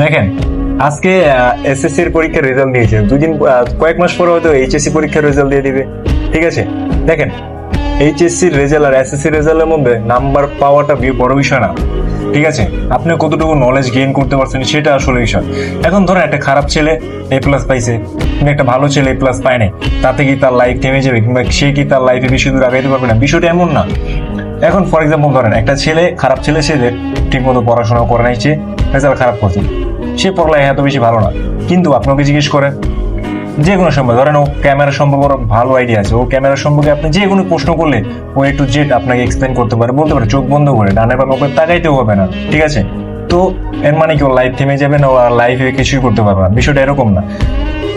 দেখেন, আজকে এসএসসি এর পরীক্ষার রেজাল্ট দিয়েছে, কয়েক মাস পরে হয়তো এইচএসসি পরীক্ষার রেজাল্ট দিয়ে দিবে। ঠিক আছে, দেখেন, এইচএসসি রেজাল্ট আর এসএসসি রেজাল্টের মধ্যে নাম্বার পাওয়াটা বড় বিষয় না। ঠিক আছে, আপনি কতটুকু নলেজ গেইন করতে পারছেন সেটা আসলে বিষয়। এখন ধরেন একটা খারাপ ছেলে এ প্লাস পাইছে, কিন্তু একটা ভালো ছেলে এ প্লাস পায় নাই, তাতে কি তার লাইফ থেমে যাবে কিংবা সে কি তার লাইফে বেশি দূর আগাইতে পারবে না? বিষয়টা এমন না। এখন ফর এক্সাম্পল ধরেন একটা ছেলে, খারাপ ছেলে, সে ঠিক মতো পড়াশোনা করে নাই, সে রেজাল্ট খারাপ করছে, সে পড়ালেখা এত বেশি ভালো না, কিন্তু আপনাকে জিজ্ঞেস করেন যে কোনো সম্পর্কে, ধরেন ও ক্যামেরা সম্পর্কে ওর ভালো আইডিয়া আছে, ও ক্যামেরা সম্পর্কে আপনি যে কোনো প্রশ্ন করলে ও এ টু জেড আপনাকে এক্সপ্লেন করতে পারে, বলতে পারে চোখ বন্ধ করে, ডানে বা ওপরে তাকাইতেও হবে না। ঠিক আছে, তো এর মানে কি ওর লাইফ থেমে যাবে না, ও আর লাইফে কিছুই করতে পারবে না? বিষয়টা এরকম না।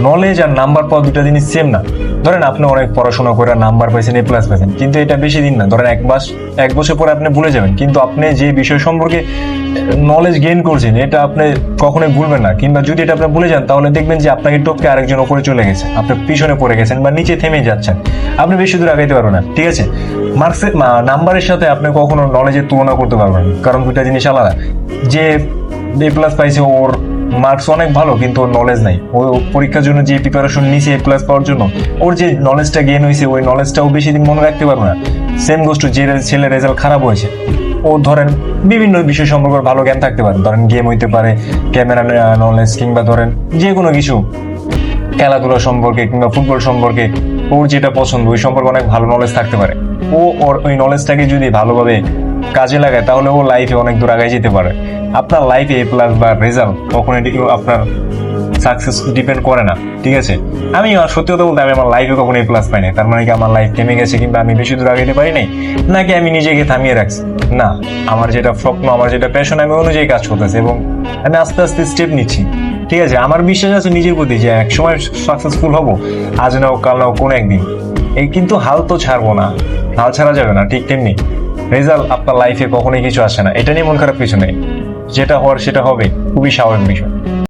নলেজ আর নাম্বার পাওয়া দুটা জিনিস সেম না। ধরেন আপনি অনেক পড়াশোনা করে নাম্বার পাইছেন, এ প্লাস পাইছেন, কিন্তু এটা বেশি দিন না, ধরেন এক বছর পরে আপনি ভুলে যাবেন, কিন্তু আপনি যে বিষয় সম্পর্কে নলেজ গেইন করছেন এটা আপনি কখনোই ভুলবেন না। কিংবা যদি এটা আপনি ভুলে যান তাহলে দেখবেন যে আপনাকে টপকে আরেকজন উপরে চলে গেছে, আপনি পিছনে পড়ে গেছেন বা নিচে থেমে যাচ্ছেন, আপনি বেশি দূর আগাইতে পারবেন না। ঠিক আছে, নাম্বারের সাথে আপনি কখনো নলেজের তুলনা করতে পারবেন না, কারণ দুটা জিনিস আলাদা। যে এ প্লাস পাইছে ওর মার্কস অনেক ভালো, কিন্তু ওর নলেজ নাই, ও পরীক্ষার জন্য যে প্রিপারেশন নিছে এ প্লাস পাওয়ার জন্য, ওর যে নলেজটা গেইন হয়েছে ওই নলেজটাও বেশি দিন মনে রাখতে পারবে না। সেম গোষ্ঠী যে ছেলে রেজাল্ট খারাপ হয়েছে, ও ধরেন বিভিন্ন বিষয় সম্পর্কে ভালো জ্ঞান থাকতে পারে, ধরেন গেম হইতে পারে, ক্যামেরা নলেজ, কিংবা ধরেন যে কোনো কিছু খেলাধুলা সম্পর্কে কিংবা ফুটবল সম্পর্কে ওর যেটা পছন্দ ওই সম্পর্কে অনেক ভালো নলেজ থাকতে পারে। ওর ওই নলেজটাকে যদি ভালোভাবে কাজে লাগায় তাহলে ও লাইফে অনেক দূর আগায় যেতে পারে। আপনার লাইফে এ প্লাস বা রেজাল্ট কখনোই আপনার সাকসেস ডিপেন্ড করে না। ঠিক আছে, আমি সত্যি কথা বলতে আমি আমার লাইফে কখনো এ প্লাস পাই নাই, তার মানে কি আমার লাইফ থেমে গেছে কিংবা আমি বেশি দূর আগাইতে পারি নাই, নাকি আমি নিজেকে থামিয়ে রাখছি? না, আমার যেটা স্বপ্ন, আমার যেটা প্যাশন, আমি অনুযায়ী কাজ করতেছি এবং আমি আস্তে আস্তে স্টেপ নিচ্ছি। ঠিক আছে, আমার বিশ্বাস আছে নিজের প্রতি যে এক সময় সাকসেসফুল হব, আজ না হোক কাল না হোক কোনো একদিন। এই কিন্তু হাল তো ছাড়বো না, হাল ছাড়া যাবে না। ঠিক তেমনি রেজাল্ট আপনার লাইফে কখনোই কিছু আসে না, এটা নিয়ে মন খারাপ কিছু নেই, যেটা হওয়ার সেটা হবে, খুবই স্বাভাবিক বিষয়।